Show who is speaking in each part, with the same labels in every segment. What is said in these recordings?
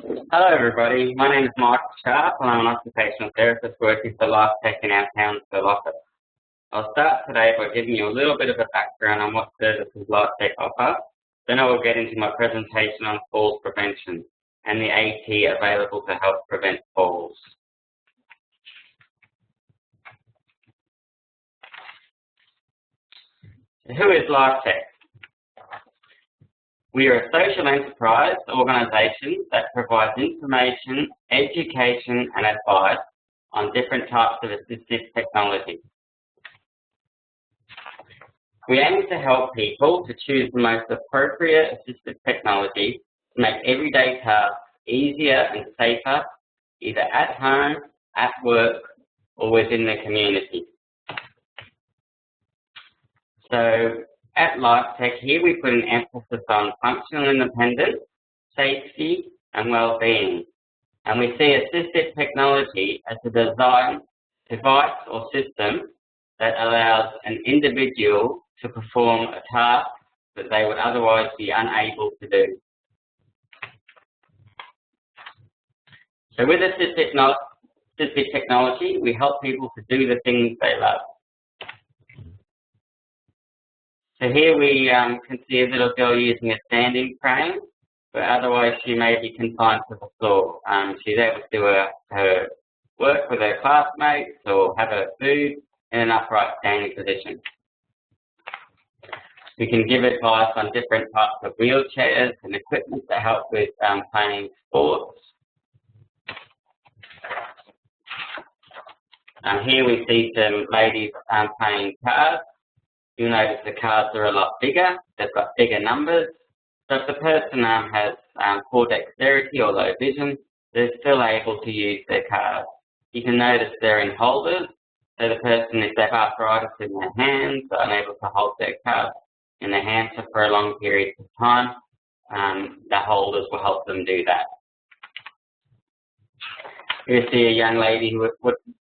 Speaker 1: Hello everybody, my name is Michael Sharp and I'm an occupational therapist working for LifeTec in our Townsville office. I'll start today by giving you a little bit of a background on what services LifeTec offer, then I will get into my presentation on falls prevention and the AT available to help prevent falls. Who is LifeTec? We are a social enterprise organisation that provides information, education and advice on different types of assistive technology. We aim to help people to choose the most appropriate assistive technology to make everyday tasks easier and safer, either at home, at work or within the community. So, at LifeTec here we put an emphasis on functional independence, safety and well-being. And we see assistive technology as a device or system that allows an individual to perform a task that they would otherwise be unable to do. So with assistive technology, we help people to do the things they love. So here we can see a little girl using a standing frame, but otherwise she may be confined to the floor. She's able to do her work with her classmates or have her food in an upright standing position. We can give advice on different types of wheelchairs and equipment that help with playing sports. Here we see some ladies playing cards. You'll notice the cards are a lot bigger, they've got bigger numbers. So if the person has poor dexterity or low vision, they're still able to use their cards. You can notice they're in holders, so the person, if they have arthritis in their hands, are unable to hold their cards in their hands for a long period of time, the holders will help them do that. You see a young lady who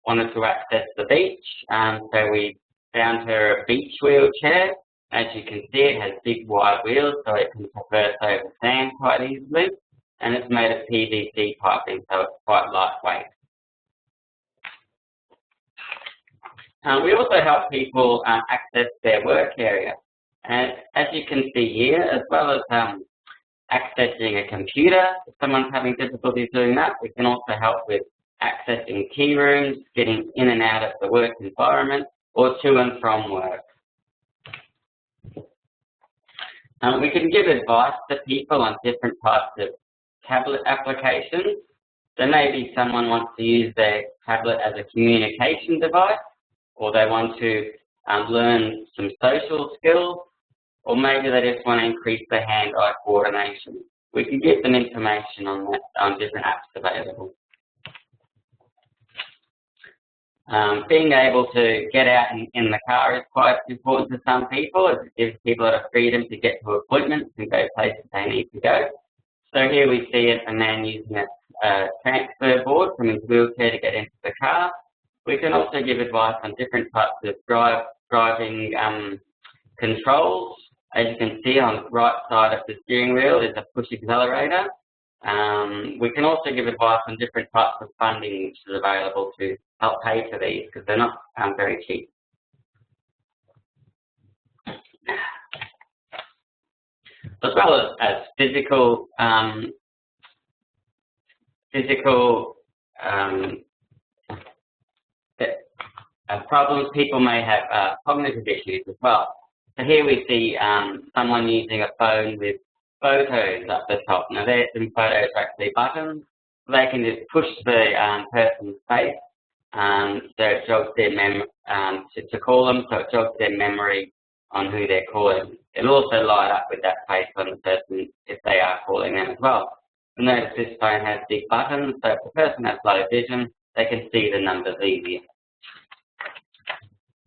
Speaker 1: wanted to access the beach, so we found her a beach wheelchair. As you can see, it has big wide wheels so it can traverse over sand quite easily, and it's made of PVC piping so it's quite lightweight. We also help people access their work area. And as you can see here, as well as accessing a computer, if someone's having difficulty doing that, we can also help with accessing key rooms, getting in and out of the work environment, or to and from work. We can give advice to people on different types of tablet applications. So maybe someone wants to use their tablet as a communication device, or they want to learn some social skills, or maybe they just want to increase their hand-eye coordination. We can give them information on that, on different apps available. Being able to get out in the car is quite important to some people. It gives people a freedom to get to appointments and go places they need to go. So here we see a man using a transfer board from his wheelchair to get into the car. We can also give advice on different types of driving controls. As you can see on the right side of the steering wheel is a push accelerator. We can also give advice on different types of funding which is available to help pay for these because they're not very cheap. As well as physical problems, people may have cognitive issues as well. So here we see someone using a phone with photos up the top. Now there's some photos are actually buttons. They can just push the person's face so it jogs their to call them, so it jogs their memory on who they're calling. It'll also light up with that face on the person if they are calling them as well. And notice this phone has big buttons, so if the person has low vision, they can see the numbers easier.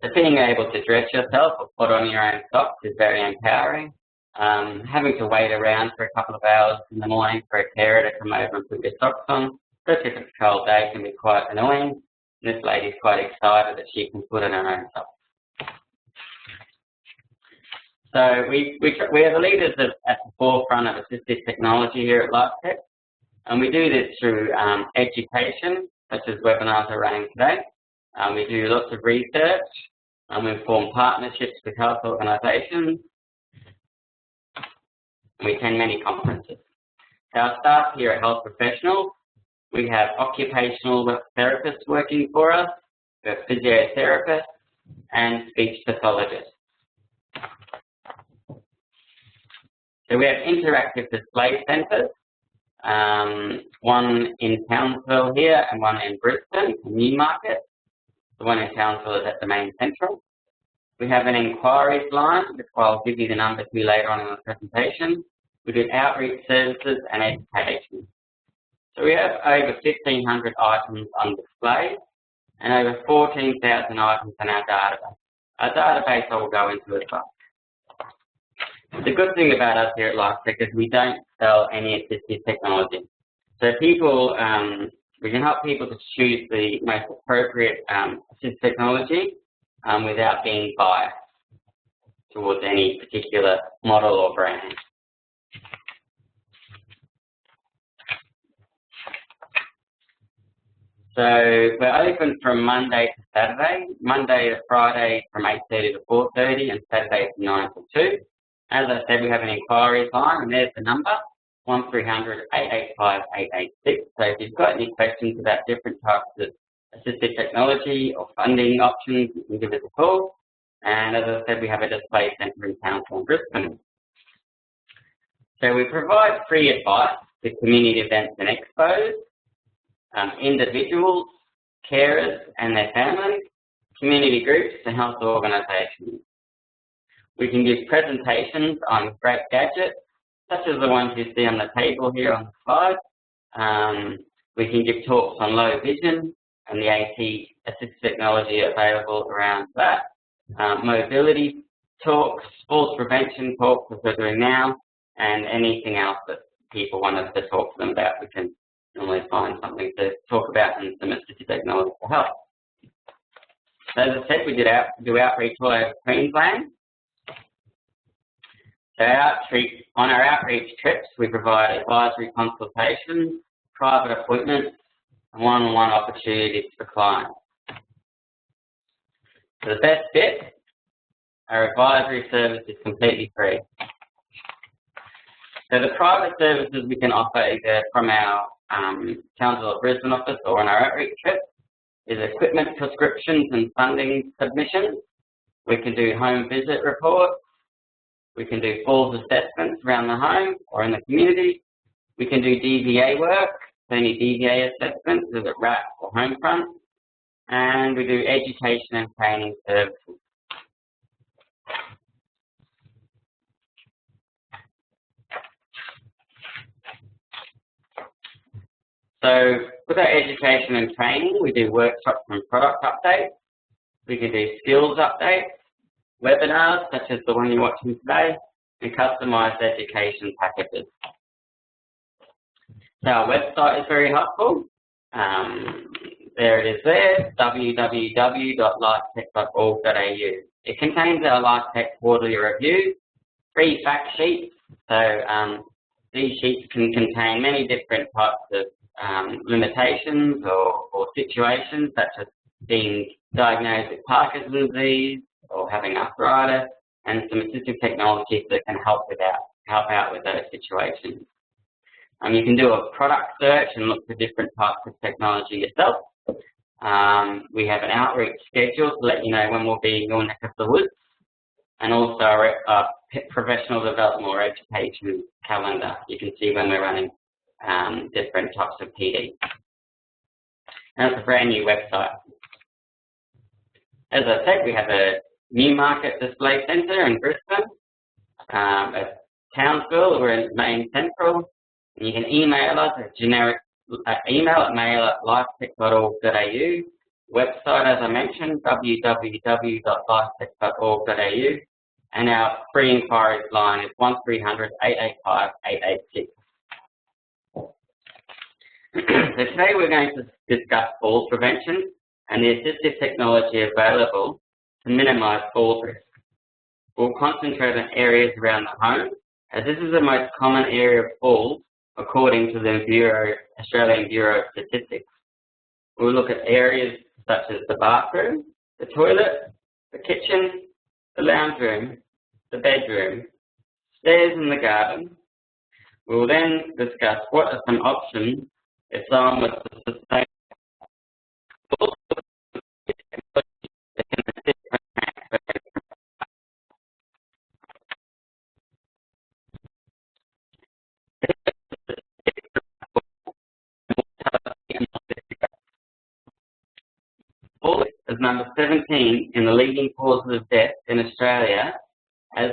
Speaker 1: So being able to dress yourself or put on your own socks is very empowering. Having to wait around for a couple of hours in the morning for a carer to come over and put your socks on, especially if it's a cold day, can be quite annoying. And this lady's quite excited that she can put on her own socks. So we are the leaders at the forefront of assistive technology here at LifeTec. And we do this through education, such as webinars are running today. We do lots of research, and we form partnerships with health organisations. We attend many conferences. Our staff here are health professionals. We have occupational therapists working for us, we have physiotherapists, and speech pathologists. So we have interactive display centres, one in Townsville here and one in Brisbane, Newmarket. The one in Townsville is at the main central. We have an inquiries line, which I'll give you the number to later on in the presentation. We do outreach services and education. So we have over 1,500 items on display and over 14,000 items in our database. Our database I will go into as well. The good thing about us here at LifeTec is we don't sell any assistive technology. So people, we can help people to choose the most appropriate assistive technology without being biased towards any particular model or brand. So we're open from Monday to Saturday, Monday to Friday from 8:30 to 4:30 and Saturday from 9 to 2. As I said, we have an inquiries line, and there's the number, 1300 885 886. So if you've got any questions about different types of assistive technology or funding options, you can give us a call. And as I said, we have a display centre in Townsville and Brisbane. So we provide free advice to community events and expos, individuals, carers and their families, community groups and health organisations. We can give presentations on great gadgets, such as the ones you see on the table here on the slide. We can give talks on low vision and the AT assistive technology available around that. Mobility talks, falls prevention talks, as we're doing now, and anything else that people want us to talk to them about. We can normally find something to talk about and some assistive technology to help. So as I said, we do outreach all over Queensland. So on our outreach trips, we provide advisory consultations, private appointments, and one-on-one opportunities for clients. So the best bit, our advisory service is completely free. So the private services we can offer either from our Townsville or Brisbane office or on our outreach trip is equipment prescriptions and funding submissions. We can do home visit reports. We can do falls assessments around the home or in the community. We can do DVA work, so any DVA assessments, whether it's RAP or home front. And we do education and training services. So with our education and training, we do workshops and product updates. We can do skills updates, webinars such as the one you're watching today, and customised education packages. So our website is very helpful. There it is there, www.lifetec.org.au. It contains our LifeTec quarterly reviews, free fact sheets. So these sheets can contain many different types of limitations or situations, such as being diagnosed with Parkinson's disease or having arthritis, and some assistive technologies that can help out with those situations. You can do a product search and look for different types of technology yourself. We have an outreach schedule to let you know when we'll be in your neck of the woods, and also a professional development or education calendar. You can see when we're running different types of PD. And it's a brand new website. As I said, we have a Newmarket display centre in Brisbane. At Townsville, we're in Main Central. And you can email us at generic email at mail@lifetec.org.au. Website, as I mentioned, www.lifetec.org.au. And our free inquiries line is 1300 885 886. So today we're going to discuss falls prevention and the assistive technology available to minimise fall risk. We'll concentrate on areas around the home, as this is the most common area of falls according to the Australian Bureau of Statistics. We'll look at areas such as the bathroom, the toilet, the kitchen, the lounge room, the bedroom, stairs and the garden. We will then discuss what are some options if someone was to sustain as number 17 in the leading causes of death in Australia, as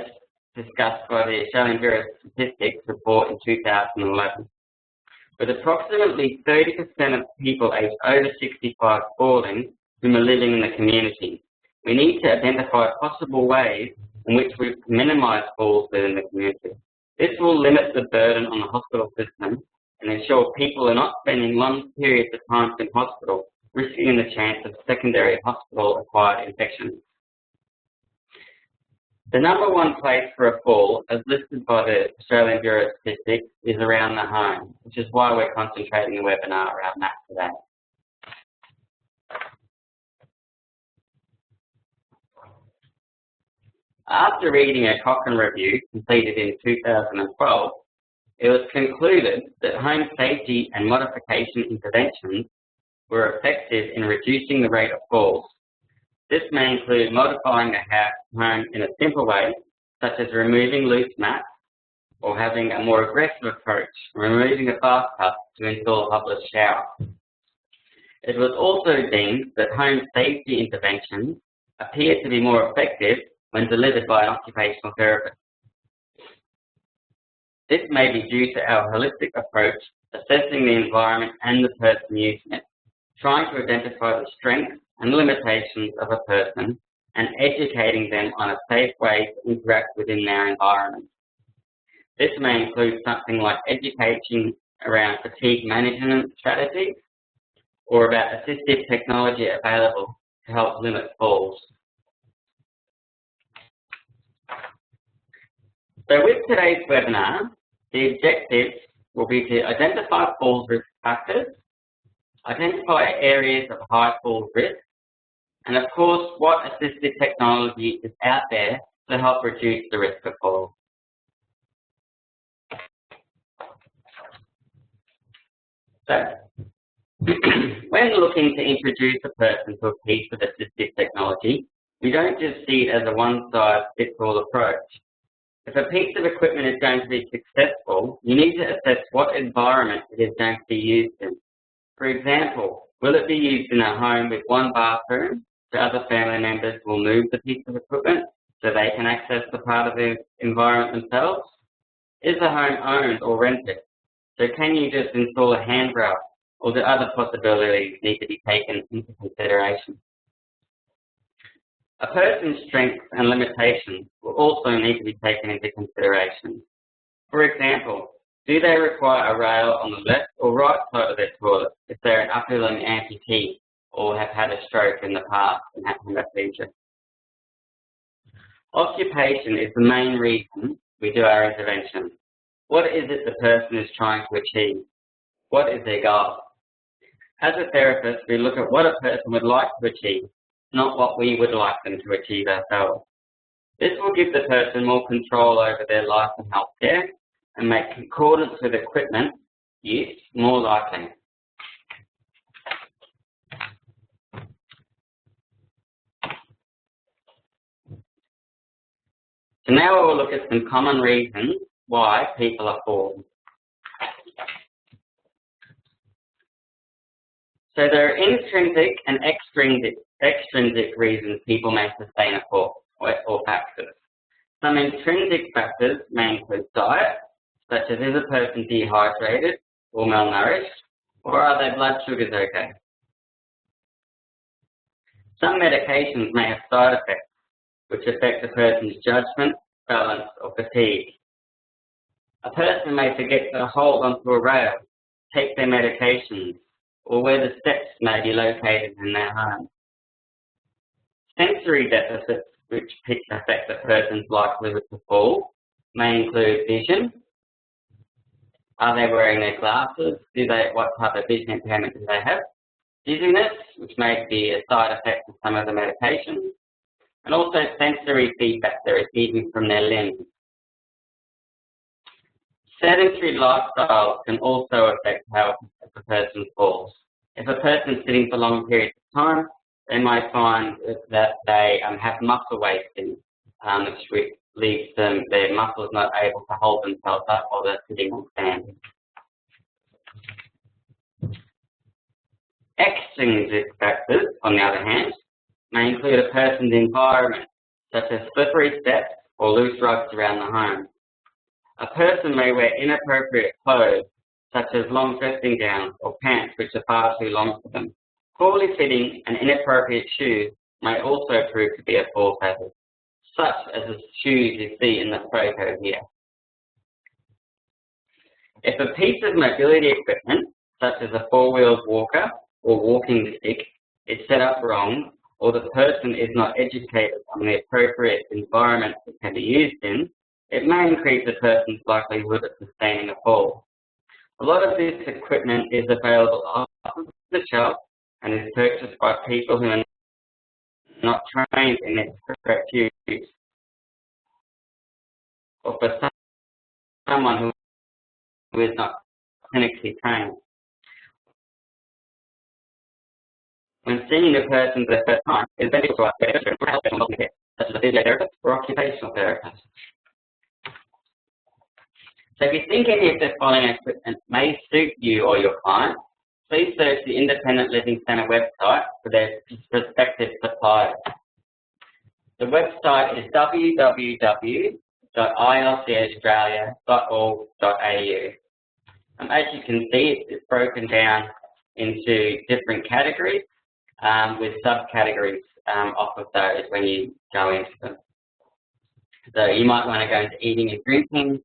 Speaker 1: discussed by the Australian Bureau of Statistics report in 2011. With approximately 30% of people aged over 65 falling whom are living in the community, we need to identify possible ways in which we minimise falls within the community. This will limit the burden on the hospital system and ensure people are not spending long periods of time in hospital, risking the chance of secondary hospital-acquired infections. The number one place for a fall, as listed by the Australian Bureau of Statistics, is around the home, which is why we're concentrating the webinar around that today. After reading a Cochrane review completed in 2012, it was concluded that home safety and modification interventions were effective in reducing the rate of falls. This may include modifying a home in a simple way, such as removing loose mats, or having a more aggressive approach, removing a bathtub to install a topless shower. It was also deemed that home safety interventions appear to be more effective when delivered by an occupational therapist. This may be due to our holistic approach, assessing the environment and the person using it, trying to identify the strengths and limitations of a person and educating them on a safe way to interact within their environment. This may include something like education around fatigue management strategies or about assistive technology available to help limit falls. So with today's webinar, the objectives will be to identify falls risk factors, identify areas of high fall risk, and of course, what assistive technology is out there to help reduce the risk of falls. So, when looking to introduce a person to a piece of assistive technology, we don't just see it as a one-size-fits-all approach. If a piece of equipment is going to be successful, you need to assess what environment it is going to be used in. For example, will it be used in a home with one bathroom, so other family members will move the piece of equipment so they can access the part of the environment themselves? Is the home owned or rented? So can you just install a handrail, or do other possibilities need to be taken into consideration? A person's strengths and limitations will also need to be taken into consideration. For example, do they require a rail on the left or right side of their toilet if they're an upper limb amputee or have had a stroke in the past and have hemiplegia? Occupation is the main reason we do our intervention. What is it the person is trying to achieve? What is their goal? As a therapist, we look at what a person would like to achieve, not what we would like them to achieve ourselves. This will give the person more control over their life and health care and make concordance with equipment use more likely. So now we'll look at some common reasons why people are falling. So there are intrinsic and extrinsic reasons people may sustain a fall, or factors. Some intrinsic factors may include diet, such as is a person dehydrated or malnourished, or are their blood sugars okay? Some medications may have side effects, which affect a person's judgment, balance, or fatigue. A person may forget to hold onto a rail, take their medications, or where the steps may be located in their home. Sensory deficits, which affect a person's likelihood to fall, may include vision, Are they wearing their glasses? What type of vision impairment do they have? Dizziness, which may be a side effect of some of the medications, and also sensory feedback they're receiving from their limbs. Sedentary lifestyle can also affect how a person falls. If a person is sitting for long periods of time, they might find that they have muscle wasting, which leaves their muscles not able to hold themselves up while they're sitting or standing. Extrinsic factors, on the other hand, may include a person's environment, such as slippery steps or loose rugs around the home. A person may wear inappropriate clothes, such as long dressing gowns or pants which are far too long for them. Poorly fitting and inappropriate shoes may also prove to be a fall hazard, such as the shoes you see in the photo here. If a piece of mobility equipment, such as a four-wheeled walker or walking stick, is set up wrong, or the person is not educated on the appropriate environment it can be used in, it may increase the person's likelihood of sustaining a fall. A lot of this equipment is available off the shelf and is purchased by people who are not trained in its correct use, or for someone who is not clinically trained. When seeing a person for the first time, it is beneficial to ask their for health and wellbeing care, such as a physiotherapist or occupational therapist. So if you think any of the following equipment may suit you or your client, please search the Independent Living Centre website for their prospective suppliers. The website is www.ilcaustralia.org.au. As you can see, it's broken down into different categories with subcategories off of those when you go into them. So you might want to go into eating and drinking,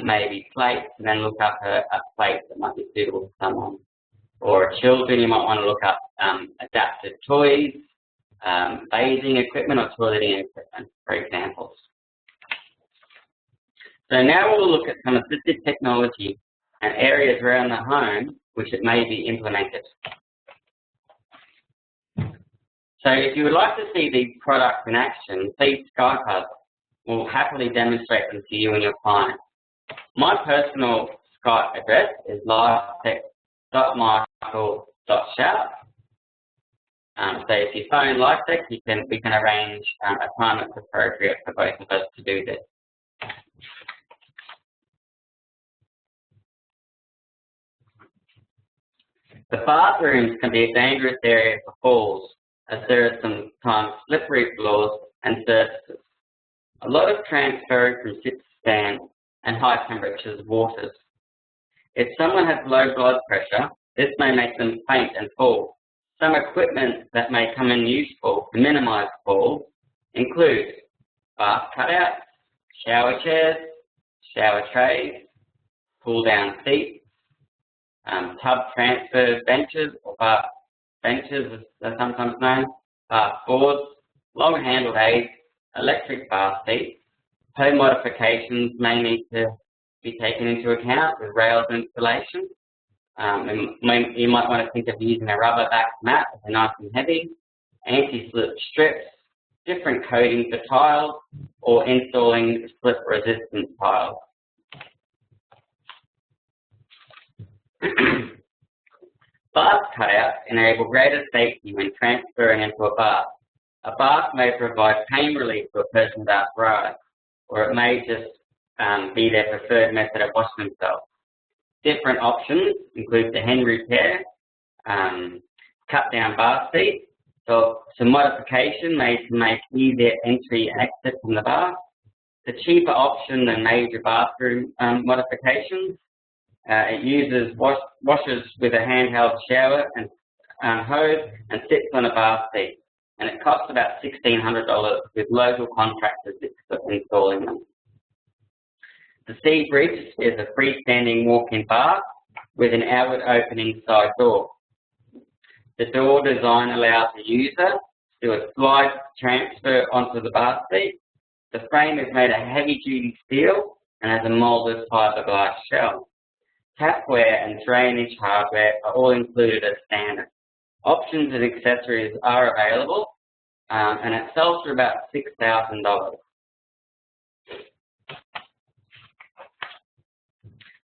Speaker 1: maybe plates, and then look up a plate that might be suitable for someone. Or children, you might want to look up adapted toys, bathing equipment or toileting equipment, for examples. So now we'll look at some assistive technology and areas around the home which it may be implemented. So if you would like to see these products in action, please Skype us. We'll happily demonstrate them to you and your clients. My personal Skype address is LifeTec's.michael.sharp. So if you phone LifeTec's, we can arrange a time that's appropriate for both of us to do this. The bathrooms can be a dangerous area for falls, as there are sometimes slippery floors and surfaces. A lot of transfer from sit to stand and high temperatures waters. If someone has low blood pressure, this may make them faint and fall. Some equipment that may come in useful to minimize falls include bath cutouts, shower chairs, shower trays, pull-down seats, tub transfer benches, or bath benches as they're sometimes known, bath boards, long-handled aids, electric bath seats. Home modifications may need to be taken into account with rails installation. You might want to think of using a rubber back mat if they're nice and heavy, anti-slip strips, different coating for tiles, or installing slip-resistant tiles. Bath cutouts enable greater safety when transferring into a bath. A bath may provide pain relief to a person with arthritis, or it may just be their preferred method of washing themselves. Different options include the Henry pair, cut-down bath seat, so some modification made to make easier entry and exit from the bath. The cheaper option than major bathroom modifications. It uses washers with a handheld shower and hose and sits on a bath seat. And it costs about $1,600 with local contractors installing them. The Sea Bridge is a freestanding walk-in bath with an outward opening side door. The door design allows the user to do a slide transfer onto the bath seat. The frame is made of heavy-duty steel and has a moulded fiberglass shell. Tapware and drainage hardware are all included as standard. Options and accessories are available, and it sells for about $6,000.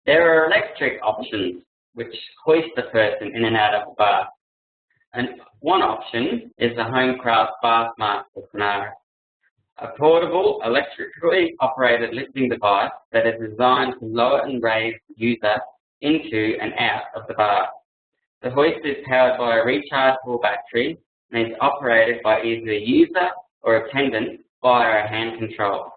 Speaker 1: There are electric options which hoist the person in and out of the bath. And one option is the Homecraft Bath Master scenario, a portable, electrically operated lifting device that is designed to lower and raise the user into and out of the bath. The hoist is powered by a rechargeable battery and is operated by either a user or attendant via a hand control.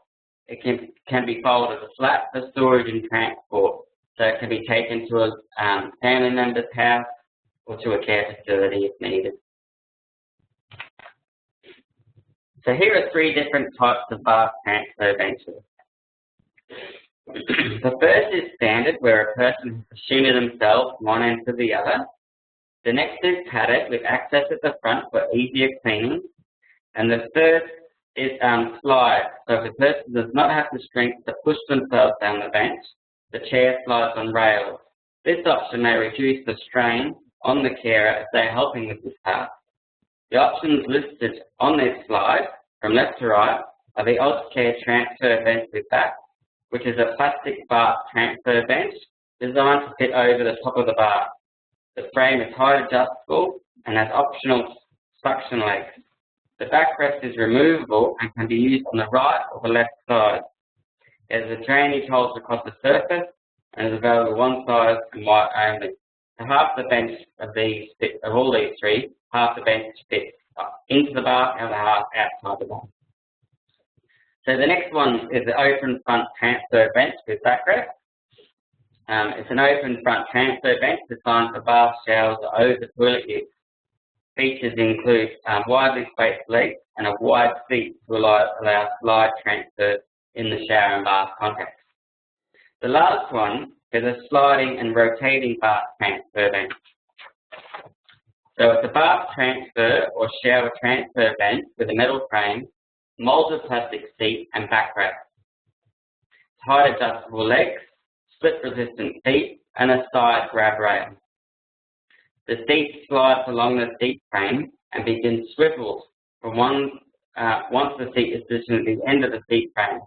Speaker 1: It can be folded flat for storage and transport, so it can be taken to a family member's house or to a care facility if needed. So here are 3 different types of bath transfer benches. The first is standard, where a person has shunted themselves from one end to the other. The next is padded with access at the front for easier cleaning. And the third is slide, so if a person does not have the strength to push themselves down the bench, the chair slides on rails. This option may reduce the strain on the carer as they are helping with this task. The options listed on this slide, from left to right, are the AusCare transfer bench with back, which is a plastic bath transfer bench designed to fit over the top of the bath. The frame is height adjustable and has optional suction legs. The backrest is removable and can be used on the right or the left side. There's a drainage holes across the surface and is available one size and white only. So half the bench of all these 3, half the bench fits into the bath and the half outside the bath. So the next one is the open front transfer bench with backrest. It's an open front transfer bench designed for bath, showers, or over toilet use. Features include widely spaced legs and a wide seat to allow slide transfer in the shower and bath context. The last one is a sliding and rotating bath transfer bench. So it's a bath transfer or shower transfer bench with a metal frame, molded plastic seat and backrest. Height adjustable legs, slip resistant seat and a side grab rail. The seat slides along the seat frame and begins swivels from once the seat is positioned at the end of the seat frame.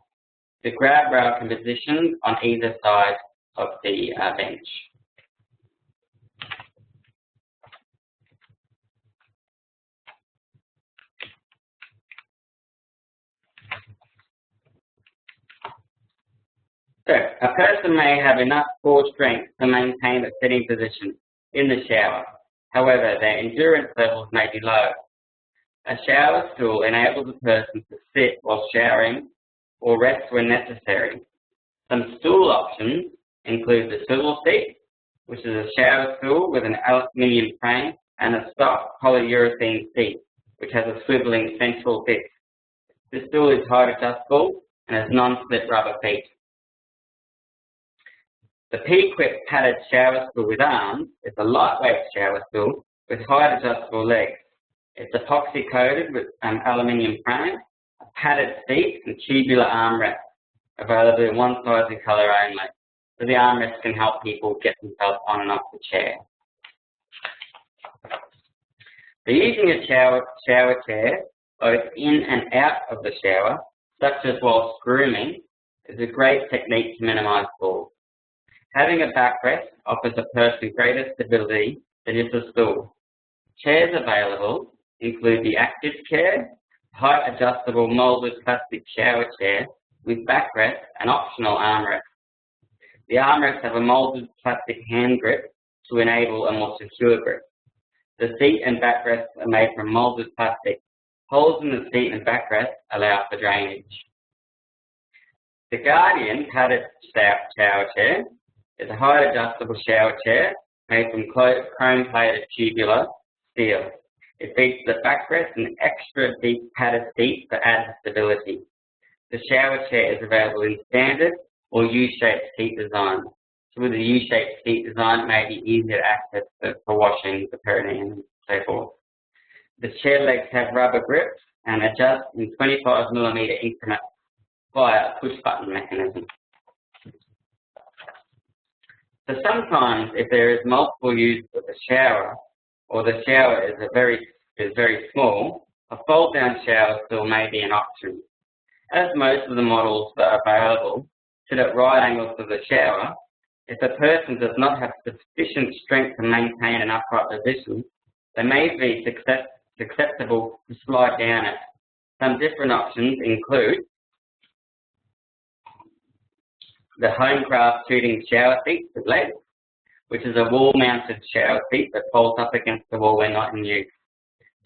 Speaker 1: The grab rail can be positioned on either side of the bench. So, a person may have enough core strength to maintain a sitting position in the shower. However, their endurance levels may be low. A shower stool enables a person to sit while showering or rest when necessary. Some stool options include the swivel seat, which is a shower stool with an aluminium frame, and a soft polyurethane seat, which has a swiveling central bit. This stool is height adjustable and has non-slip rubber feet. The P-Quip padded shower stool with arms is a lightweight shower stool with height adjustable legs. It's epoxy coated with an aluminium frame, a padded seat and tubular armrest, available in one size and colour only. So the armrest can help people get themselves on and off the chair. So using a shower chair, both in and out of the shower, such as whilst grooming, is a great technique to minimise falls. Having a backrest offers a person greater stability than just a stool. Chairs available include the Active Chair, height adjustable moulded plastic shower chair with backrest and optional armrest. The armrests have a moulded plastic hand grip to enable a more secure grip. The seat and backrest are made from moulded plastic. Holes in the seat and backrest allow for drainage. The Guardian padded shower chair is a height adjustable shower chair made from chrome plated tubular steel. It features a backrest and extra deep padded seat for added stability. The shower chair is available in standard or U-shaped seat design. So with a U-shaped seat design, it may be easier to access for washing the perineum and so forth. The chair legs have rubber grips and adjust in 25mm increments via a push button mechanism. So sometimes if there is multiple use of the shower, or the shower is very small, a fold-down shower still may be an option. As most of the models that are available sit at right angles to the shower, if a person does not have sufficient strength to maintain an upright position, they may be susceptible to slide down it. Some different options include the Homecraft shooting shower seat with legs, which is a wall-mounted shower seat that folds up against the wall when not in use.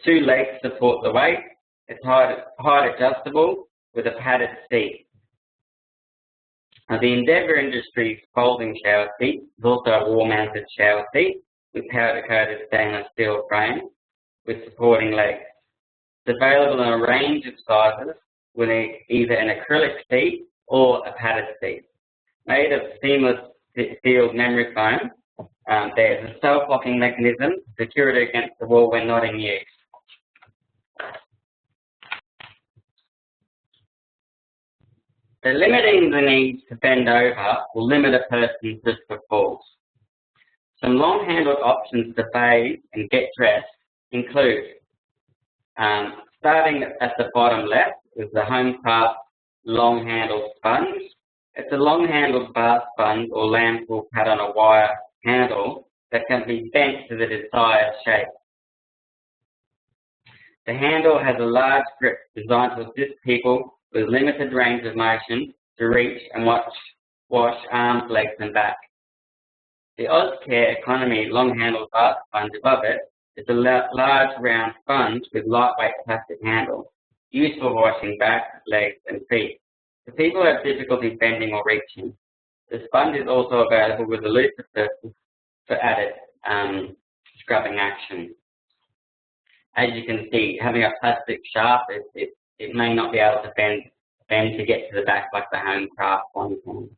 Speaker 1: 2 legs support the weight. It's height adjustable with a padded seat. Now, the Endeavour Industries folding shower seat is also a wall-mounted shower seat with powder-coated stainless steel frame with supporting legs. It's available in a range of sizes with either an acrylic seat or a padded seat. Made of seamless sealed memory foam, there's a self-locking mechanism to secure it against the wall when not in use. So limiting the need to bend over will limit a person's risk of falls. Some long-handled options to bathe and get dressed include, starting at the bottom left is the Homecraft long-handled sponge. It's a long-handled bath sponge or lamp-wool pad on a wire handle that can be bent to the desired shape. The handle has a large grip designed to assist people with limited range of motion to reach and wash arms, legs and back. The Ozcare Economy long-handled bath sponge above it is a large round sponge with lightweight plastic handle, used for washing back, legs and feet. For people who have difficulty bending or reaching, the sponge is also available with a looser surface for added scrubbing action. As you can see, having a plastic shaft, it may not be able to bend to get to the back like the Homecraft one can.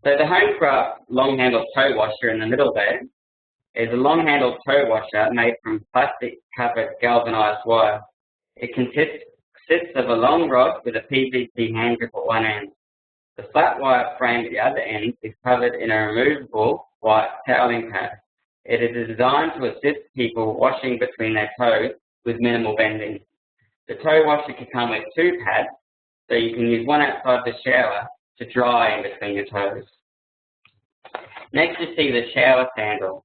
Speaker 1: So the Homecraft long-handled toe washer in the middle there is a long-handled toe washer made from plastic-covered galvanized wire. It consists of a long rod with a PVC hand grip at one end. The flat wire frame at the other end is covered in a removable white toweling pad. It is designed to assist people washing between their toes with minimal bending. The toe washer can come with 2 pads, so you can use one outside the shower to dry in between your toes. Next, you see the shower sandal.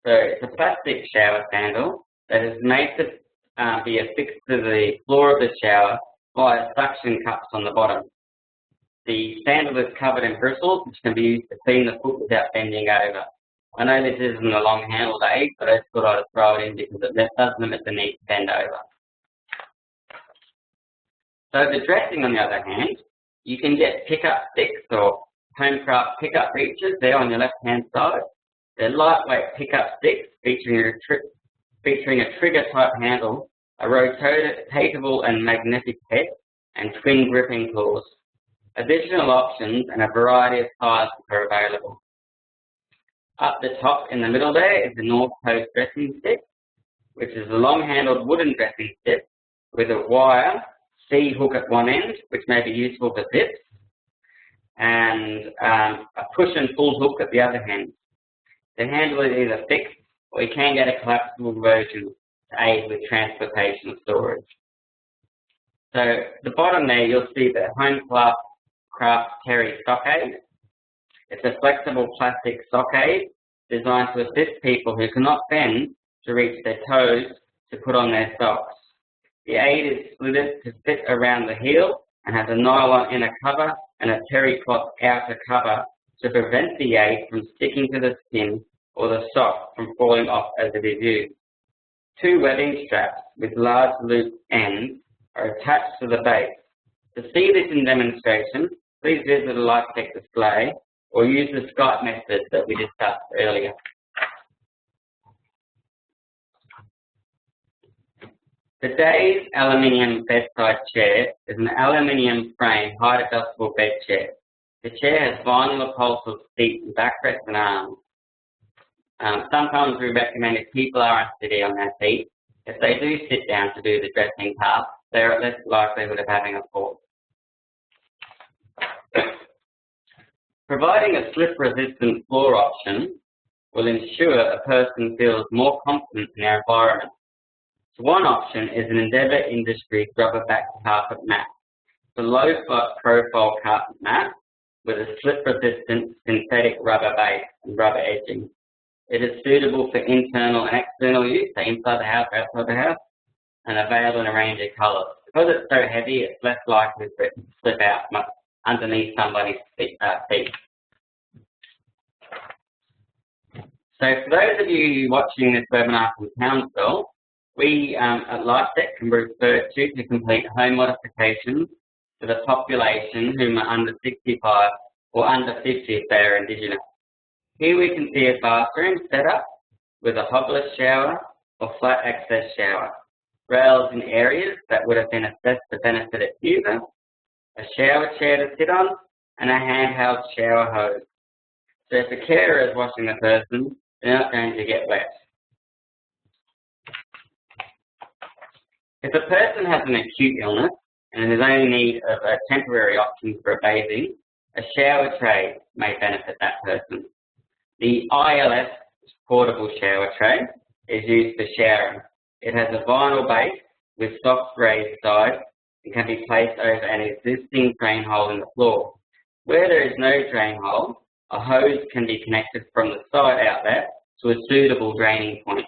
Speaker 1: So it's a plastic shower sandal that is made to be affixed to the floor of the shower via suction cups on the bottom. The sandal is covered in bristles, which can be used to clean the foot without bending over. I know this isn't a long-handled aid, but I just thought I'd throw it in because it does limit the need to bend over. So the dressing, on the other hand, you can get pick-up sticks or Homecraft pick-up reaches there on your left-hand side. They're lightweight pick-up sticks featuring a trigger-type handle, a rotatable and magnetic head, and twin gripping claws. Additional options and a variety of sizes are available. Up the top in the middle there is the North Coast dressing stick, which is a long-handled wooden dressing stick with a wire C-hook at one end, which may be useful for zips, and a push and pull hook at the other end. The handle is either fixed or you can get a collapsible version to aid with transportation or storage. So the bottom there, you'll see the Homecraft Terry sock aid. It's a flexible plastic sock aid designed to assist people who cannot bend to reach their toes to put on their socks. The aid is slitted to fit around the heel and has a nylon inner cover and a terry cloth outer cover to prevent the aid from sticking to the skin or the sock from falling off as it is used. 2 webbing straps with large loop ends are attached to the base. To see this in demonstration, please visit a LifeTec's display or use the Skype method that we discussed earlier. Today's aluminium bedside chair is an aluminium frame height adjustable bed chair. The chair has vinyl upholstered seats and backrests and arms. Sometimes we recommend if people aren't sitting on their feet, if they do sit down to do the dressing task, they're at less likelihood of having a fall. Providing a slip-resistant floor option will ensure a person feels more confident in their environment. So one option is an Endeavour Industries rubber-back carpet mat. It's a low-profile carpet mat with a slip-resistant synthetic rubber base and rubber edging. It is suitable for internal and external use, so inside the house or outside the house, and available in a range of colours. Because it's so heavy, it's less likely for it to slip out underneath somebody's feet. So for those of you watching this webinar from Townsville, we at LifeTec can be referred to complete home modifications for the population whom are under 65 or under 50 if they are Indigenous. Here we can see a bathroom set up with a hobless shower or flat access shower, rails in areas that would have been assessed to benefit its user, a shower chair to sit on, and a handheld shower hose. So if the carer is washing the person, they're not going to get wet. If a person has an acute illness and is only in need of a temporary option for bathing, a shower tray may benefit that person. The ILS portable shower tray is used for showering. It has a vinyl base with soft raised sides and can be placed over an existing drain hole in the floor. Where there is no drain hole, a hose can be connected from the side outlet to a suitable draining point.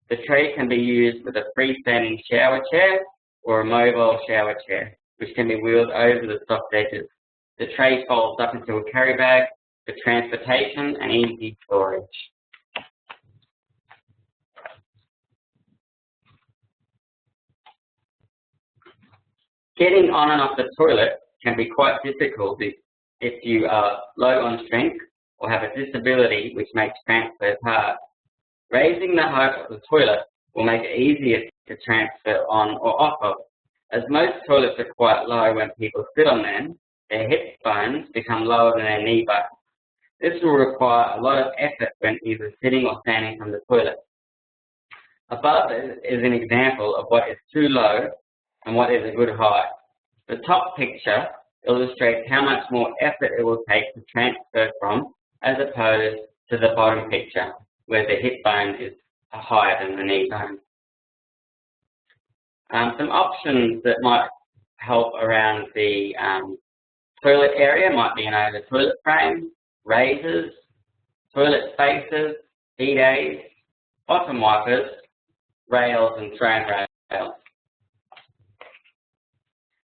Speaker 1: The tray can be used with a freestanding shower chair or a mobile shower chair, which can be wheeled over the soft edges. The tray folds up into a carry bag for transportation and easy storage. Getting on and off the toilet can be quite difficult if you are low on strength or have a disability which makes transfers hard. Raising the height of the toilet will make it easier to transfer on or off of. As most toilets are quite low when people sit on them, their hip bones become lower than their knee bones. This will require a lot of effort when either sitting or standing from the toilet. Above is an example of what is too low and what is a good height. The top picture illustrates how much more effort it will take to transfer from as opposed to the bottom picture, where the hip bone is higher than the knee bone. Some options that might help around the toilet area might be an over toilet frame, raisers, toilet spacers, bidets, bottom wipers, rails and throne rails.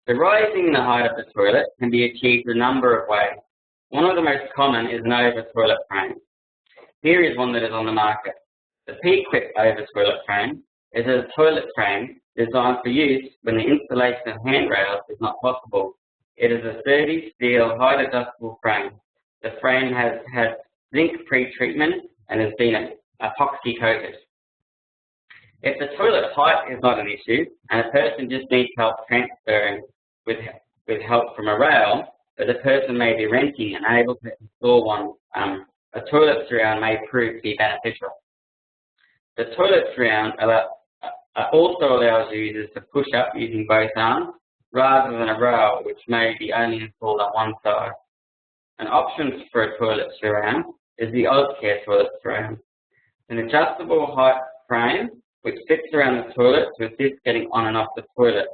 Speaker 1: So rising the height of the toilet can be achieved a number of ways. One of the most common is an over toilet frame. Here is one that is on the market. The P-Quip over toilet frame is a toilet frame designed for use when the installation of handrails is not possible. It is a sturdy steel, high adjustable frame. The frame has had zinc pre-treatment and has been epoxy coated. If the toilet height is not an issue and a person just needs help transferring with help from a rail, but the person may be renting and unable to install one, a toilet surround may prove to be beneficial. The toilet surround also allows users to push up using both arms rather than a rail, which may be only installed on one side. An option for a toilet surround is the Ozcare toilet surround, an adjustable height frame which fits around the toilet to assist getting on and off the toilet.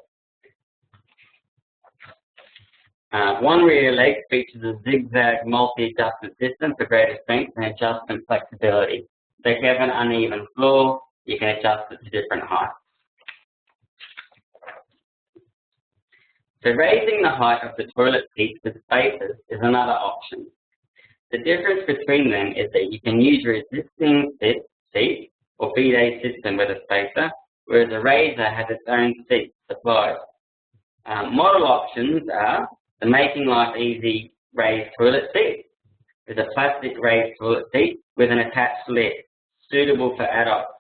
Speaker 1: One rear leg features a zigzag multi-adjustment system for greater strength and adjustment flexibility. So if you have an uneven floor, you can adjust it to different heights. So raising the height of the toilet seats with spacers is another option. The difference between them is that you can use your existing seat or bidet system with a spacer, whereas a raiser has its own seat supplied. Model options are the Making Life Easy raised toilet seat. It's a plastic raised toilet seat with an attached lid, suitable for adults.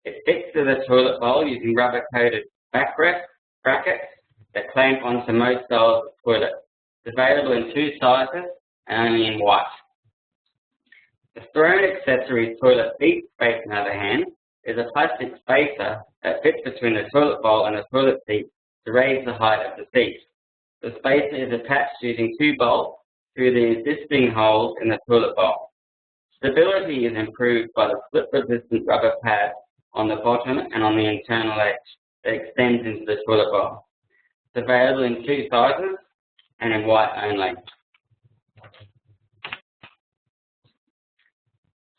Speaker 1: It fits to the toilet bowl using rubber-coated brackets that clamp onto most styles of toilet. It's available in 2 sizes and only in white. The Throne Accessories toilet seat space, on the other hand, is a plastic spacer that fits between the toilet bowl and the toilet seat to raise the height of the seat. The spacer is attached using 2 bolts through the existing holes in the toilet bowl. Stability is improved by the slip-resistant rubber pad on the bottom and on the internal edge that extends into the toilet bowl. It's available in 2 sizes and in white only.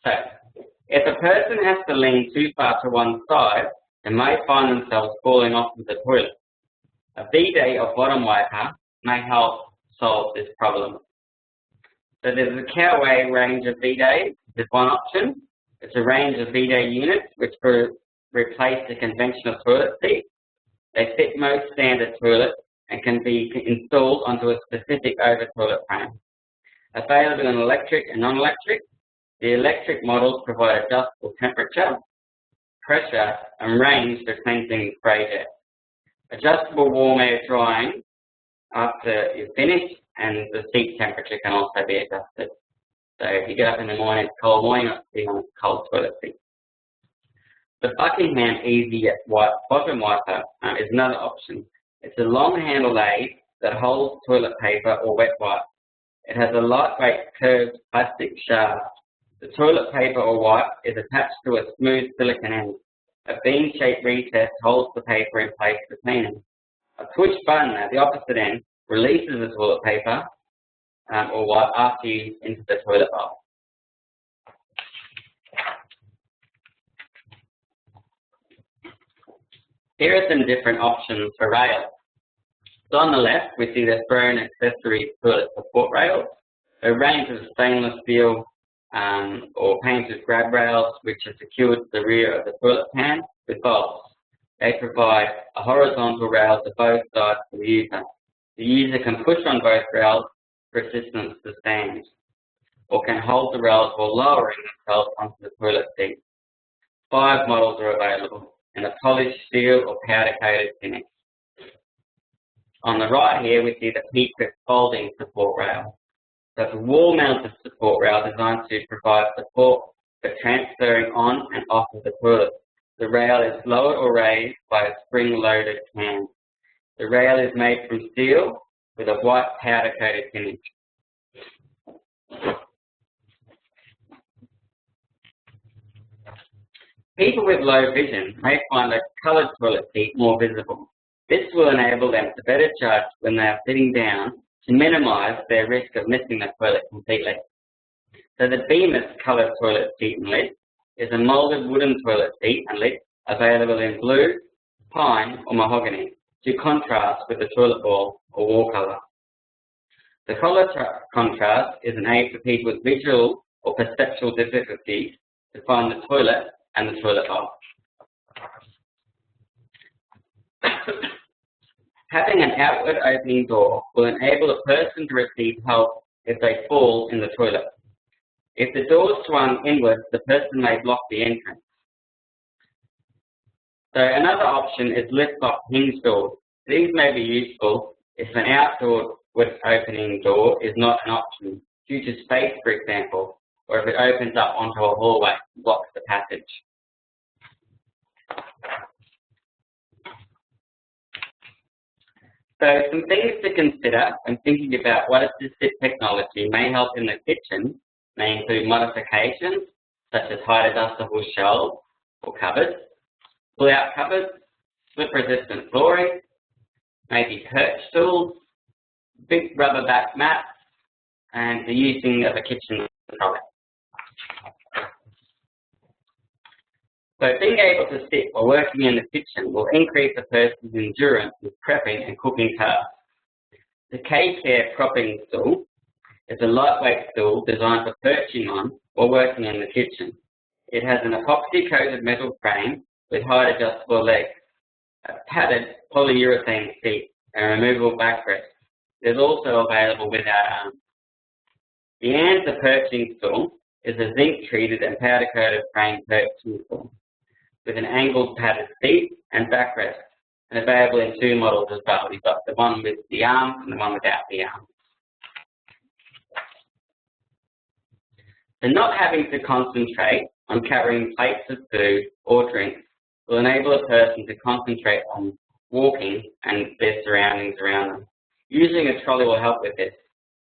Speaker 1: So, if a person has to lean too far to one side, they may find themselves falling off of the toilet. A bidet or bottom wiper may help solve this problem. So there's a Stairway range of bidets. There's one option. It's a range of bidet units which replace the conventional toilet seat. They fit most standard toilets and can be installed onto a specific over-toilet frame. Available in electric and non-electric, the electric models provide adjustable temperature, pressure, and range for cleansing and spray jet. Adjustable warm air drying after you're finished, and the seat temperature can also be adjusted. So if you get up in the morning, it's cold morning, you're on a cold toilet seat. The Buckingham Easy White Bottom Wiper is another option. It's a long-handled aid that holds toilet paper or wet wipe. It has a lightweight curved plastic shaft. The toilet paper or wipe is attached to a smooth silicone end. A bean-shaped recess holds the paper in place for cleaning. A push button at the opposite end releases the toilet paper or wipe after you into the toilet bowl. Here are some different options for rails. So on the left, we see the throw and accessory toilet support rails, a range of stainless steel or painted grab rails which are secured to the rear of the toilet pan with bolts. They provide a horizontal rail to both sides for the user. The user can push on both rails for assistance to stand, or can hold the rails while lowering themselves onto the toilet seat. 5 models are available in a polished steel or powder-coated finish. On the right here, we see the P-grip folding support rail. So it's a wall-mounted support rail designed to provide support for transferring on and off of the toilet. The rail is lowered or raised by a spring-loaded can. The rail is made from steel with a white powder-coated finish. People with low vision may find a coloured toilet seat more visible. This will enable them to better judge when they are sitting down to minimise their risk of missing the toilet completely. So the Bemis coloured toilet seat and lid is a moulded wooden toilet seat and lid available in blue, pine or mahogany to contrast with the toilet bowl or wall colour. The colour contrast is an aid for people with visual or perceptual difficulties to find the toilet and the toilet bowl. Having an outward opening door will enable a person to receive help if they fall in the toilet. If the door is swung inwards, the person may block the entrance. So another option is lift-off hinge doors. These may be useful if an outward opening door is not an option, due to space, for example, or if it opens up onto a hallway and blocks the passage. So some things to consider when thinking about what assistive technology may help in the kitchen may include modifications such as height adjustable shelves or cupboards, pull-out cupboards, slip-resistant flooring, maybe perch stools, big rubber back mats, and the using of a kitchen trolley. So being able to sit while working in the kitchen will increase a person's endurance with prepping and cooking tasks. The K-Care propping stool is a lightweight stool designed for perching on while working in the kitchen. It has an epoxy-coated metal frame with height adjustable legs, a padded polyurethane seat, and removable backrest. It is also available without arms. The Anza perching stool is a zinc-treated and powder-coated frame perching stool with an angled padded seat and backrest, and available in 2 models as well. We've got the one with the arms and the one without the arms. So not having to concentrate on carrying plates of food or drinks will enable a person to concentrate on walking and their surroundings around them. Using a trolley will help with this.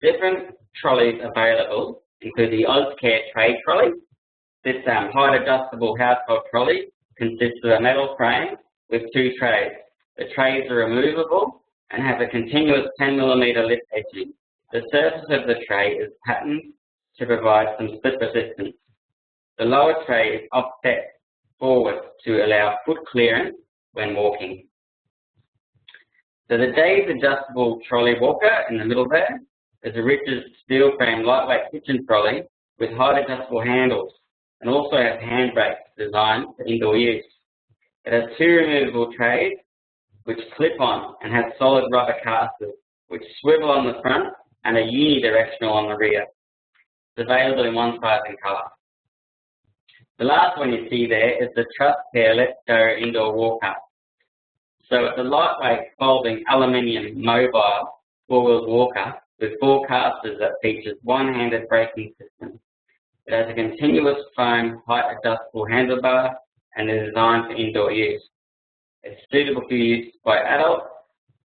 Speaker 1: Different trolleys available include the AusCare Trade Trolley. This height adjustable household trolley consists of a metal frame with two trays. The trays are removable and have a continuous 10mm lift edging. The surface of the tray is patterned to provide some slip resistance. The lower tray is offset forward to allow foot clearance when walking. So the Days adjustable trolley walker in the middle there is a rigid steel frame lightweight kitchen trolley with height adjustable handles and also has handbrakes designed for indoor use. It has two removable trays which clip on and have solid rubber casters which swivel on the front and are unidirectional on the rear. It's available in one size and colour. The last one you see there is the Trust Care Let's Go Indoor Walker. So it's a lightweight folding aluminium mobile four-wheeled walker with four casters that features one-handed braking system. It has a continuous foam height adjustable handlebar and is designed for indoor use. It's suitable for use by adults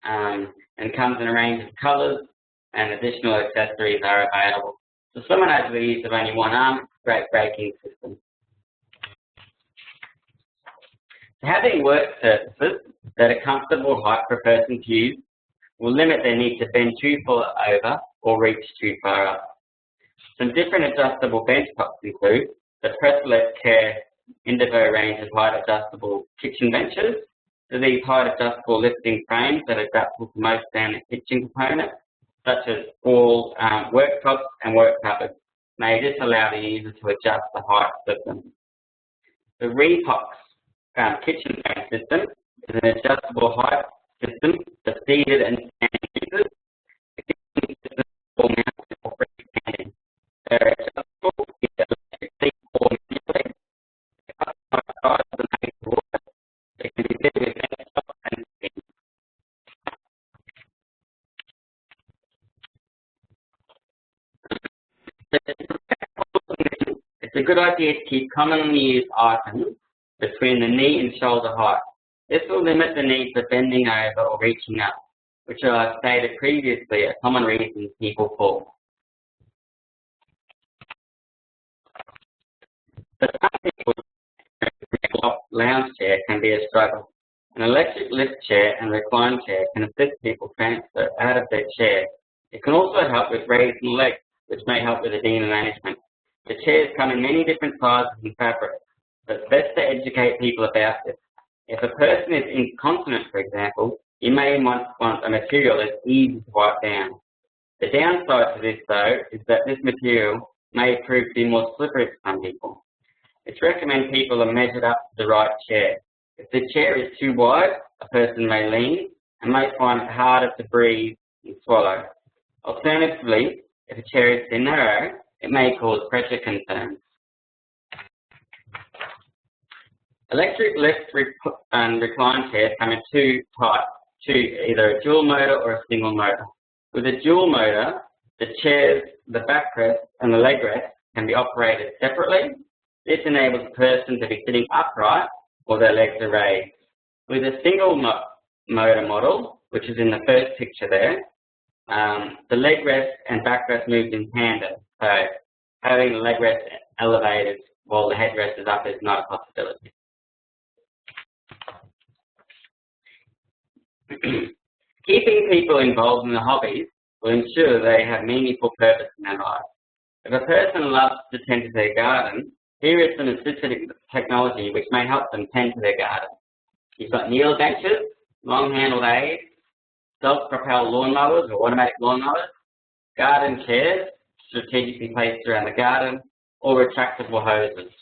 Speaker 1: and comes in a range of colours and additional accessories are available. So someone has the use of only one arm, great braking system. So having work surfaces that are comfortable height for a person to use will limit their need to bend too far over or reach too far up. Some different adjustable bench tops include the Let's Care Indivo range of height adjustable kitchen benches. So these height adjustable lifting frames that are adaptable to most standard kitchen components, such as wall worktops and work cupboards, may just allow the user to adjust the height of them. The Repox kitchen frame system is an adjustable height system for seated and standing users. The kitchen system is all mounted or freestanding. They're adjustable with electric seat or manually. The customized size of the main water. They can be fitted with desktop and spin. It's a good idea to keep commonly used items between the knee and shoulder height. This will limit the need for bending over or reaching up, which I've stated previously a common reason people fall. For some people, a lounge chair can be a struggle. An electric lift chair and recline chair can assist people transfer out of their chair. It can also help with raising the legs, which may help with edema management. The chairs come in many different sizes and fabrics, but it's best to educate people about this. If a person is incontinent, for example, you may want a material that's easy to wipe down. The downside to this, though, is that this material may prove to be more slippery for some people. It's recommended people are measured up to the right chair. If the chair is too wide, a person may lean and may find it harder to breathe and swallow. Alternatively, if a chair is too narrow, it may cause pressure concerns. Electric lift and recline chairs come in two types, either a dual motor or a single motor. With a dual motor, the chairs, the backrest and the leg rest can be operated separately. This enables the person to be sitting upright or their legs are raised. With a single motor model, which is in the first picture there, the leg rest and backrest moves in tandem. So having the leg rest elevated while the headrest is up is not a possibility. Keeping people involved in the hobbies will ensure they have meaningful purpose in their life. If a person loves to tend to their garden, here is some assistive technology which may help them tend to their garden. You've got kneel benches, long-handled aids, self-propelled lawnmowers or automatic lawnmowers, garden chairs, strategically placed around the garden, or retractable hoses.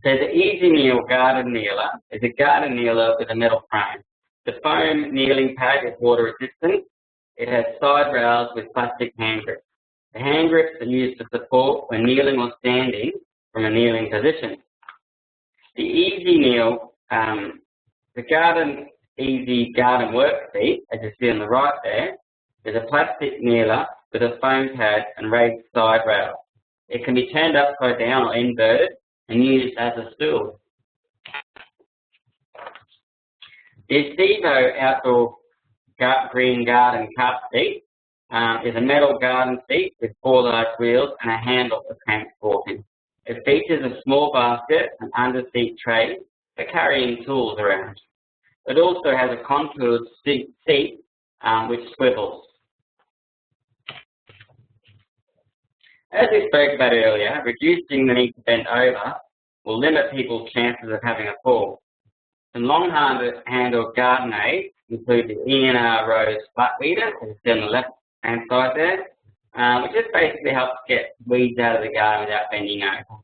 Speaker 1: So the Easy Kneel Garden Kneeler is a garden kneeler with a metal frame. The foam kneeling pad is water resistant. It has side rails with plastic hand grips. The hand grips are used to support when kneeling or standing from a kneeling position. The Easy Kneel, the Easy Garden Work Seat, as you see on the right there, is a plastic kneeler with a foam pad and raised side rail. It can be turned upside down or inverted and used as a stool. The Assistive outdoor green garden cart seat is a metal garden seat with 4 large wheels and a handle for transporting. It features a small basket and under-seat tray for carrying tools around. It also has a contoured seat which swivels. As we spoke about earlier, reducing the need to bend over will limit people's chances of having a fall. Some long-handled garden aids include the E&R Rose flat weeder, as you see on the left-hand side there, which just basically helps get weeds out of the garden without bending over.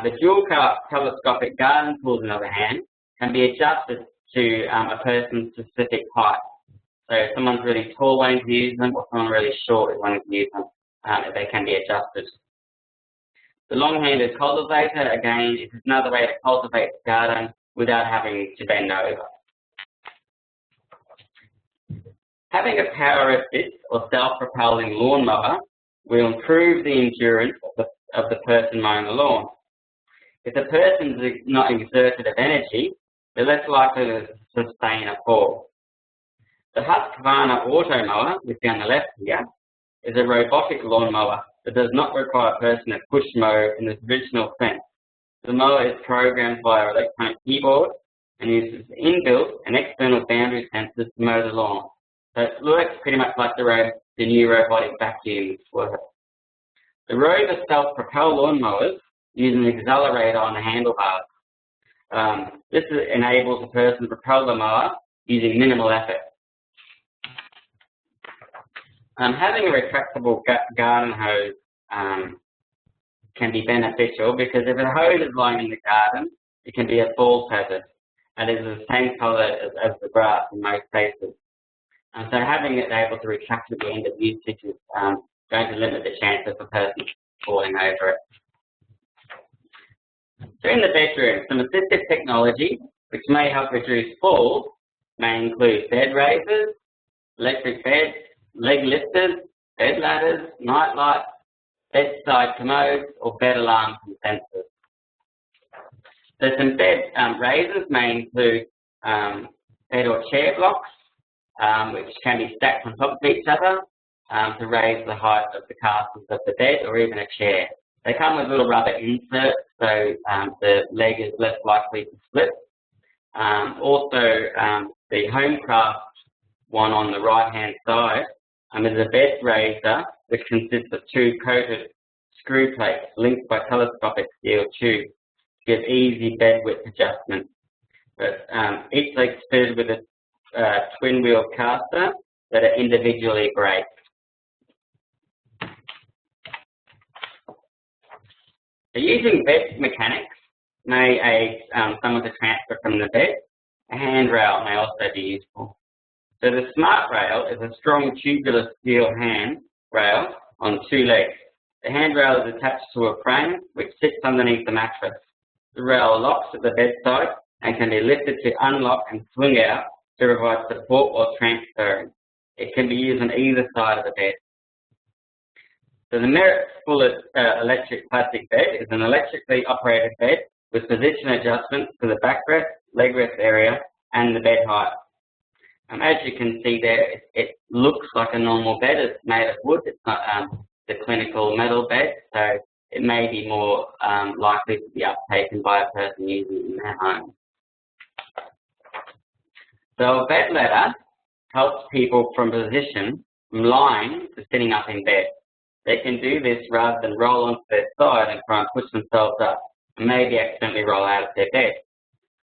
Speaker 1: The dual telescopic garden tools, on the other hand, can be adjusted to a person's specific height. So if someone's really tall wanting to use them, or someone really short is wanting to use them, they can be adjusted. The long-handed cultivator, again, is another way to cultivate the garden without having to bend over. Having a power assist or self-propelling lawnmower will improve the endurance of the person mowing the lawn. If the person is not exerted of energy, they're less likely to sustain a fall. The Husqvarna Auto Mower, which is on the left here, is a robotic lawnmower that does not require a person to push mow in the traditional sense. The mower is programmed via electronic keyboard and uses inbuilt and external boundary sensors to mow the lawn. So it works pretty much like the new robotic vacuums work. The Rover self-propelled lawnmowers use an accelerator on the handlebars. This enables the person to propel the mower using minimal effort. Having a retractable garden hose can be beneficial because if a hose is lying in the garden, it can be a fall hazard, and it is the same colour as the grass in most cases. So having it able to retract at the end of usage is going to limit the chance of a person falling over it. So in the bedroom, some assistive technology which may help reduce falls may include bed raisers, electric beds, leg lifters, bed ladders, night lights, bedside commodes, or bed alarms and sensors. So some bed raisers may include bed or chair blocks, which can be stacked on top of each other to raise the height of the casters of the bed or even a chair. They come with little rubber inserts, so the leg is less likely to split. Also, the Homecraft one on the right-hand side is a bed raiser which consists of 2 coated screw plates linked by telescopic steel tubes to give easy bed width adjustment. But each leg is fitted with a twin-wheel caster that are individually braced. So using bed mechanics may aid someone to transfer from the bed. A handrail may also be useful. So the Smart Rail is a strong tubular steel handrail on 2 legs. The handrail is attached to a frame which sits underneath the mattress. The rail locks at the bedside and can be lifted to unlock and swing out to provide support while transferring. It can be used on either side of the bed. So the Merit Full Electric Plastic Bed is an electrically operated bed with position adjustments to the backrest, leg rest area and the bed height. As you can see there, it looks like a normal bed. It's made of wood. It's not the clinical metal bed, so it may be more likely to be uptaken by a person using it in their home. So a bed ladder helps people from lying to sitting up in bed. They can do this rather than roll onto their side and try and push themselves up and maybe accidentally roll out of their bed.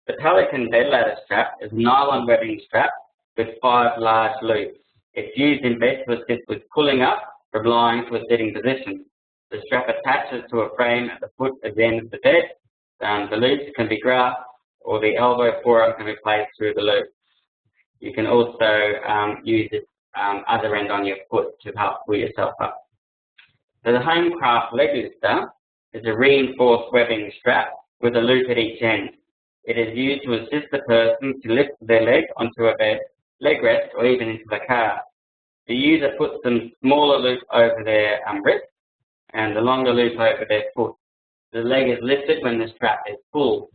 Speaker 1: The Pelican bed ladder strap is a nylon webbing strap with 5 large loops. It's used in bed to assist with pulling up from lying to a sitting position. The strap attaches to a frame at the foot at the end of the bed. The loops can be grasped or the elbow forearm can be placed through the loops. You can also use this other end on your foot to help pull yourself up. So the Homecraft leg lifter is a reinforced webbing strap with a loop at each end. It is used to assist the person to lift their leg onto a bed, leg rest, or even into the car. The user puts some smaller loop over their wrist and the longer loop over their foot. The leg is lifted when the strap is pulled.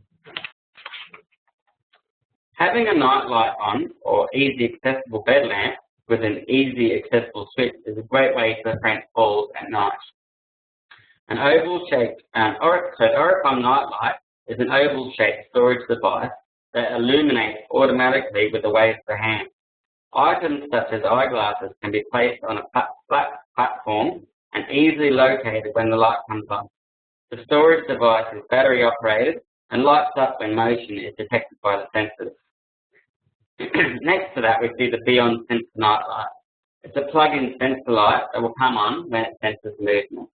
Speaker 1: Having a night light on or easy accessible bed lamp with an easy accessible switch is a great way to prevent falls at night. An oval-shaped Oricon nightlight is an oval-shaped storage device that illuminates automatically with the wave of the hand. Items such as eyeglasses can be placed on a flat platform and easily located when the light comes on. The storage device is battery operated and lights up when motion is detected by the sensors. Next to that, we see the Beyond Sensor Nightlight. It's a plug-in sensor light that will come on when it senses movement.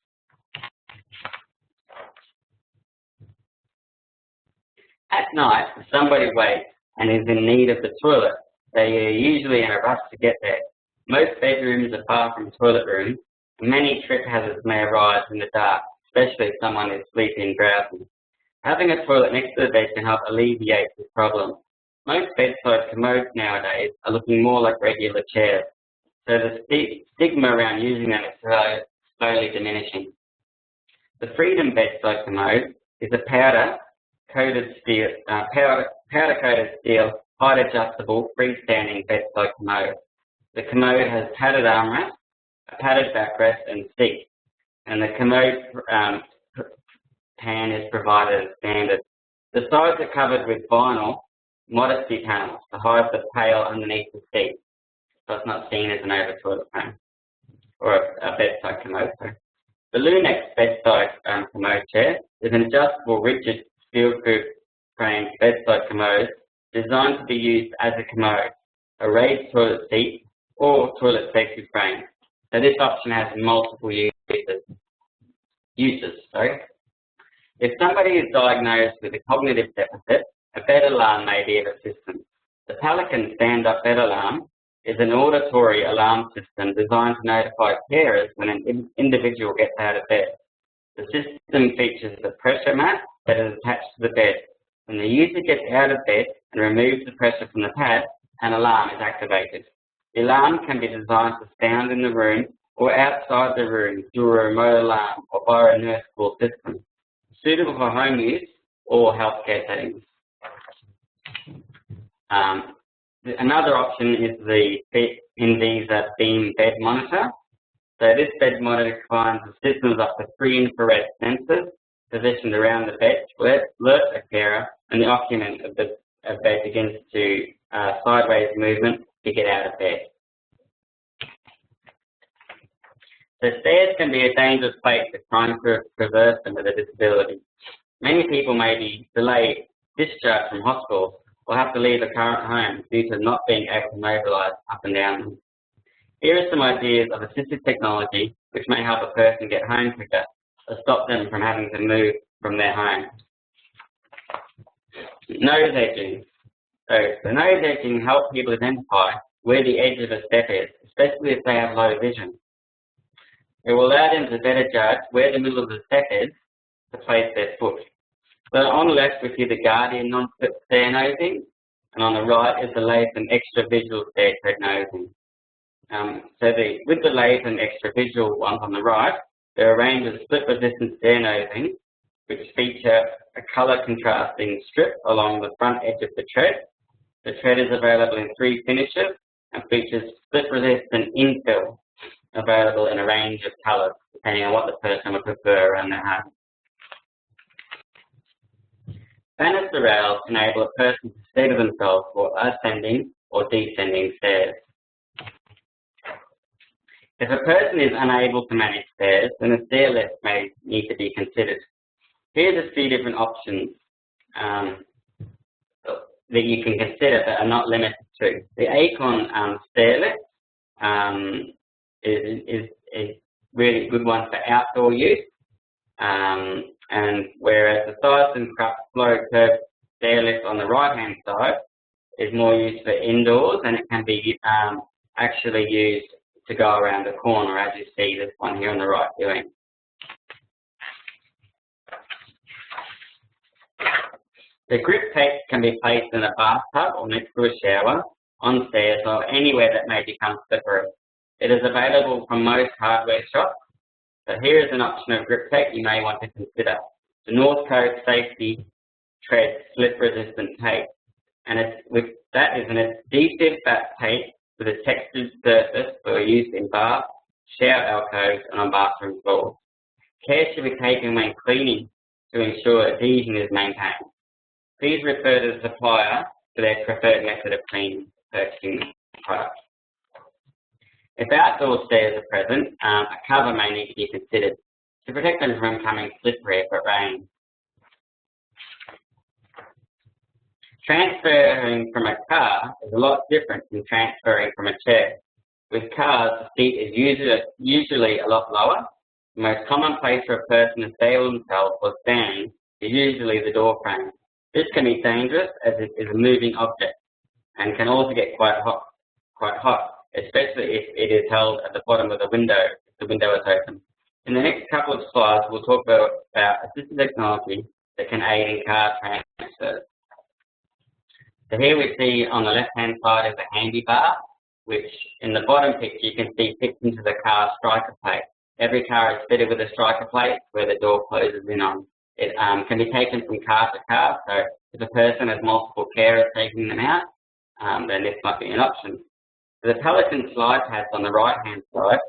Speaker 1: At night, if somebody wakes and is in need of the toilet, they are usually in a rush to get there. Most bedrooms are far from toilet rooms, and many trip hazards may arise in the dark, especially if someone is sleepy and drowsy. Having a toilet next to the bed can help alleviate this problem. Most bedside commodes nowadays are looking more like regular chairs, so the stigma around using them is slowly diminishing. The Freedom bedside commode is a powder-coated steel, height-adjustable, freestanding bedside commode. The commode has padded armrest, a padded backrest, and seat, and the commode pan is provided as standard. The sides are covered with vinyl modesty panels to hide the pail underneath the seat, so it's not seen as an over toilet pan or a bedside commode. The Lunex bedside commode chair is an adjustable, rigid, steel-proof framed bedside commode designed to be used as a commode, a raised toilet seat, or toilet safety frame. So this option has multiple uses. If somebody is diagnosed with a cognitive deficit, a bed alarm may be of assistance. The Pelican stand-up bed alarm is an auditory alarm system designed to notify carers when an individual gets out of bed. The system features a pressure mat that is attached to the bed. When the user gets out of bed and removes the pressure from the pad, an alarm is activated. The alarm can be designed to sound in the room or outside the room through a remote alarm or via a nurse call system, suitable for home use or healthcare settings. Another option is the Invisa Beam Bed Monitor. So this bed monitor combines a system of up to 3 infrared sensors positioned around the bed to alert a carer when the occupant of the bed begins to sideways movement to get out of bed. So stairs can be a dangerous place if trying to traverse them with a disability. Many people may be delayed discharge from hospitals or have to leave a current home due to not being able to mobilise up and down them. Here are some ideas of assistive technology which may help a person get home quicker or stop them from having to move from their home. Nose edging. So the nose edging helps people identify where the edge of a step is, especially if they have low vision. It will allow them to better judge where the middle of the step is to place their foot. So on the left we see the Guardian non-slip stair nosing, and on the right is the Latham extra visual stair tread nosing. With the Latham extra visual ones on the right, there are a range of slip-resistant stair nosing which feature a colour contrasting strip along the front edge of the tread. The tread is available in 3 finishes and features slip-resistant infill available in a range of colours depending on what the person would prefer around their home. Banister rails enable a person to steady themselves for ascending or descending stairs. If a person is unable to manage stairs, then a stair lift may need to be considered. Here's a few different options that you can consider that are not limited to. The Acorn stair lift is a really good one for outdoor use. And whereas the Thyssen-Krupp slow curve stair lift on the right-hand side is more used for indoors, and it can be actually used to go around the corner, as you see this one here on the right doing. The grip tape can be placed in a bathtub or next to a shower, on stairs, or anywhere that may become slippery. It is available from most hardware shops. So here is an option of grip tape you may want to consider. The North Coast Safety Tread Slip Resistant Tape. And that is an adhesive back tape with a textured surface for use in baths, shower alcoves, and on bathroom floors. Care should be taken when cleaning to ensure adhesion is maintained. Please refer to the supplier for their preferred method of cleaning purchasing products. If outdoor stairs are present, a cover may need to be considered to protect them from becoming slippery if it rains. Transferring from a car is a lot different from transferring from a chair. With cars, the seat is usually a lot lower. The most common place for a person to stable themselves or stand is usually the door frame. This can be dangerous as it is a moving object and can also get quite hot, especially if it is held at the bottom of the window if the window is open. In the next couple of slides, we'll talk about assistive technology that can aid in car transfers. So here we see on the left-hand side is a handy bar, which in the bottom picture you can see fits into the car striker plate. Every car is fitted with a striker plate where the door closes in on. It can be taken from car to car, so if a person has multiple carers taking them out, then this might be an option. The Pelican slide pads on the right-hand side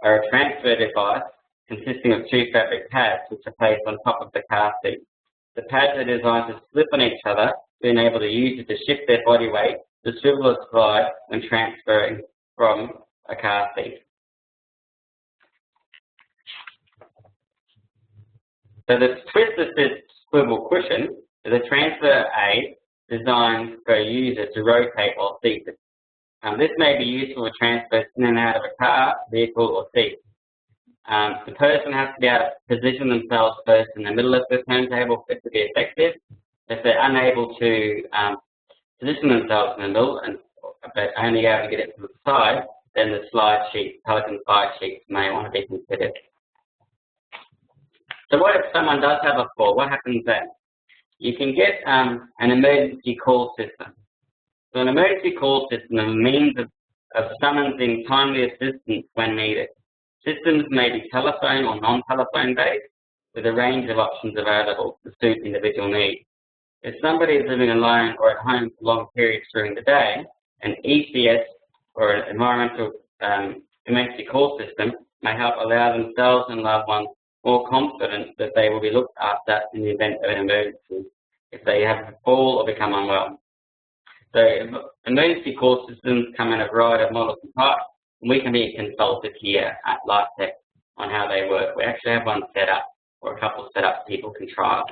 Speaker 1: are a transfer device consisting of two fabric pads which are placed on top of the car seat. The pads are designed to slip on each other to enable the user to shift their body weight to swivel or slide when transferring from a car seat. So the twist assist swivel cushion is a transfer aid designed for a user to rotate while seated. This may be useful for transfers in and out of a car, vehicle, or seat. The person has to be able to position themselves first in the middle of the turntable for it to be effective. If they're unable to position themselves in the middle but only able to get it to the side, then the slide sheet, Pelican slide sheets may want to be considered. So what if someone does have a fall? What happens then? You can get an emergency call system. So an emergency call system is a means of summoning timely assistance when needed. Systems may be telephone or non-telephone based, with a range of options available to suit individual needs. If somebody is living alone or at home for long periods during the day, an ECS or an environmental emergency call system may help allow themselves and loved ones more confidence that they will be looked after in the event of an emergency if they have a fall or become unwell. So emergency call systems come in a variety of models and types, and we can be consulted here at LifeTec's on how they work. We actually have one set up, or a couple set up people can trial.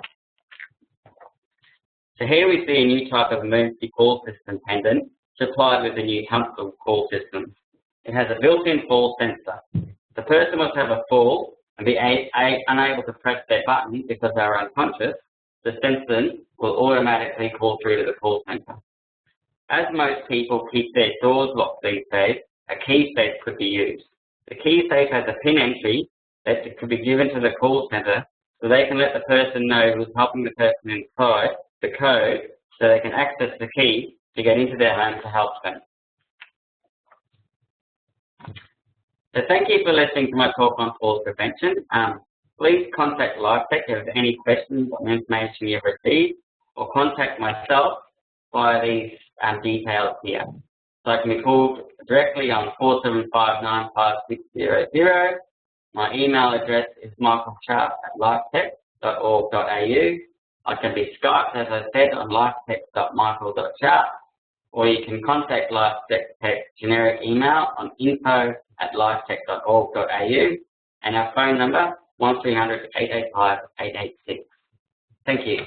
Speaker 1: So here we see a new type of emergency call system pendant supplied with the new comfortable call system. It has a built-in fall sensor. The person must have a fall and be unable to press their button because they are unconscious. The sensor will automatically call through to the call center. As most people keep their doors locked these days, a key safe could be used. The key safe has a PIN entry that could be given to the call center so they can let the person know who's helping the person inside the code so they can access the key to get into their home to help them. So thank you for listening to my talk on fall prevention. Please contact LifeTec if you have any questions on the information you've received, or contact myself via these details here. So I can be called directly on 47595600. My email address is michaelsharp@lifetec.org.au. I can be Skyped, as I said, on lifetec.michael.sharp, or you can contact LifeTec's generic email on info@lifetec.org.au, and our phone number 1300 885 886. Thank you.